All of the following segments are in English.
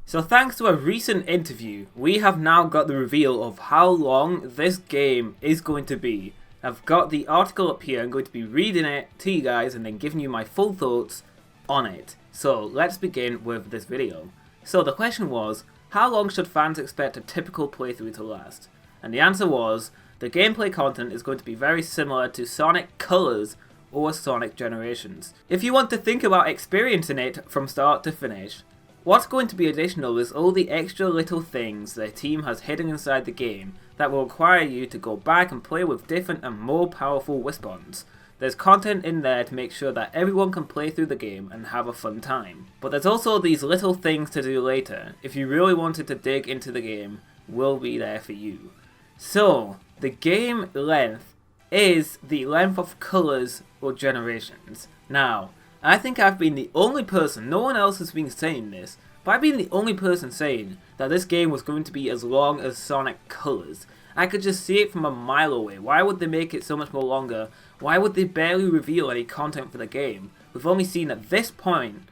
So thanks to a recent interview, we have now got the reveal of how long this game is going to be. I've got the article up here, I'm going to be reading it to you guys and then giving you my full thoughts on it. So let's begin with this video. So the question was, how long should fans expect a typical playthrough to last? And the answer was, the gameplay content is going to be very similar to Sonic Colors or Sonic Generations. If you want to think about experiencing it from start to finish, what's going to be additional is all the extra little things the team has hidden inside the game that will require you to go back and play with different and more powerful Wispons. There's content in there to make sure that everyone can play through the game and have a fun time. But there's also these little things to do later, if you really wanted to dig into the game, will be there for you. So, the game length is the length of Colors or Generations. Now, I think I've been the only person, no one else has been saying this, but I've been the only person saying that this game was going to be as long as Sonic Colors. I could just see it from a mile away. Why would they make it so much more longer? Why would they barely reveal any content for the game? We've only seen at this point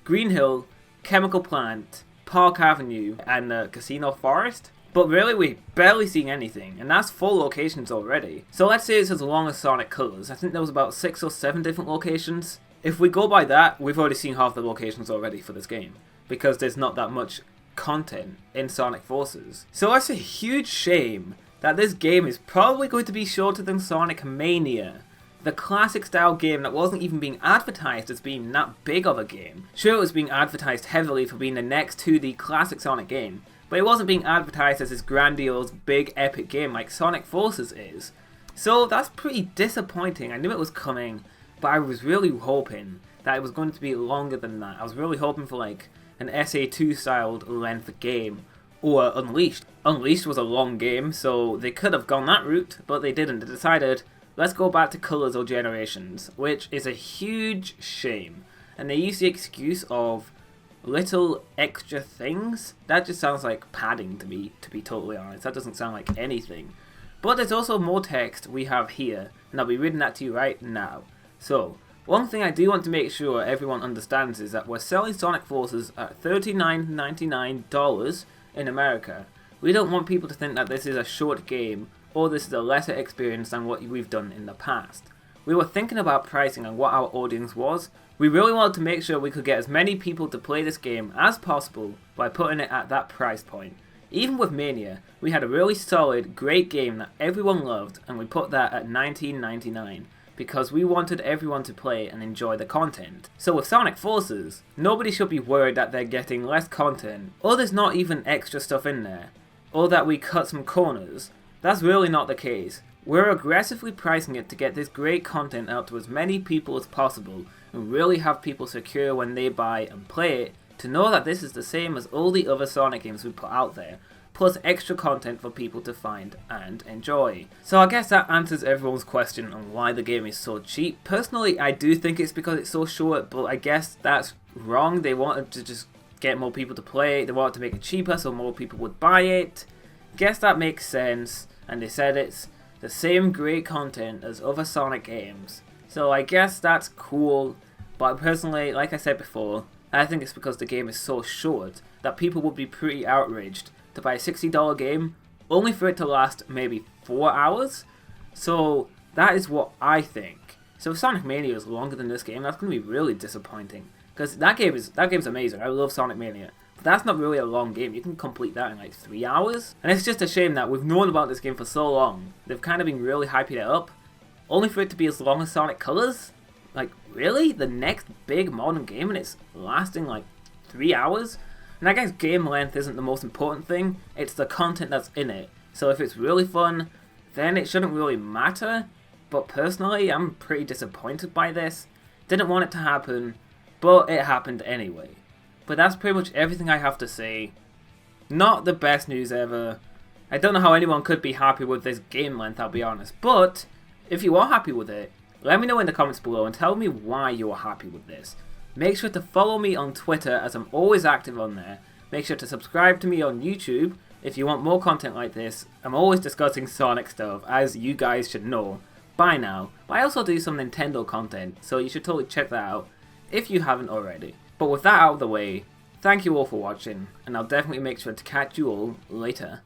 Green Hill, Chemical Plant, Park Avenue, and Casino Forest. But really, we've barely seen anything, and that's 4 locations already. So let's say it's as long as Sonic Colors. I think there was about 6 or 7 different locations. If we go by that, we've already seen half the locations already for this game, because there's not that much content in Sonic Forces. So that's a huge shame that this game is probably going to be shorter than Sonic Mania, the classic style game that wasn't even being advertised as being that big of a game. Sure, it was being advertised heavily for being the next to the classic Sonic game, but it wasn't being advertised as this grandiose, big, epic game like Sonic Forces is. So that's pretty disappointing. I knew it was coming, but I was really hoping that it was going to be longer than that. I was really hoping for like an SA2 styled length game, or Unleashed. Unleashed was a long game, so they could have gone that route, but they didn't. They decided, let's go back to Colors or Generations, which is a huge shame. And they use the excuse of little extra things. That just sounds like padding to me, to be totally honest. That doesn't sound like anything. But there's also more text we have here, and I'll be reading that to you right now. So, one thing I do want to make sure everyone understands is that we're selling Sonic Forces at $39.99 in America. We don't want people to think that this is a short game, or this is a lesser experience than what we've done in the past. We were thinking about pricing and what our audience was. We really wanted to make sure we could get as many people to play this game as possible by putting it at that price point. Even with Mania, we had a really solid, great game that everyone loved, and we put that at $19.99 because we wanted everyone to play and enjoy the content. So with Sonic Forces, nobody should be worried that they're getting less content, or there's not even extra stuff in there, or that we cut some corners. That's really not the case. We're aggressively pricing it to get this great content out to as many people as possible and really have people secure when they buy and play it to know that this is the same as all the other Sonic games we put out there, plus extra content for people to find and enjoy. So I guess that answers everyone's question on why the game is so cheap. Personally, I do think it's because it's so short, but I guess that's wrong. They wanted to just get more people to play it, they wanted to make it cheaper so more people would buy it. Guess that makes sense, and they said it's the same great content as other Sonic games. So I guess that's cool, but personally, like I said before, I think it's because the game is so short that people would be pretty outraged to buy a $60 game only for it to last maybe 4 hours. So that is what I think. So if Sonic Mania is longer than this game, that's going to be really disappointing, because that game's amazing. I love Sonic Mania. But that's not really a long game. You can complete that in like 3 hours. And it's just a shame that we've known about this game for so long. They've kind of been really hyping it up, only for it to be as long as Sonic Colors. Like, really? The next big modern game and it's lasting like 3 hours? And I guess game length isn't the most important thing, it's the content that's in it. So if it's really fun, then it shouldn't really matter. But personally, I'm pretty disappointed by this. Didn't want it to happen, but it happened anyway. But that's pretty much everything I have to say. Not the best news ever. I don't know how anyone could be happy with this game length, I'll be honest. But if you are happy with it, let me know in the comments below and tell me why you are happy with this. Make sure to follow me on Twitter, as I'm always active on there. Make sure to subscribe to me on YouTube if you want more content like this. I'm always discussing Sonic stuff, as you guys should know by now. But I also do some Nintendo content, so you should totally check that out if you haven't already. But with that out of the way, thank you all for watching, and I'll definitely make sure to catch you all later.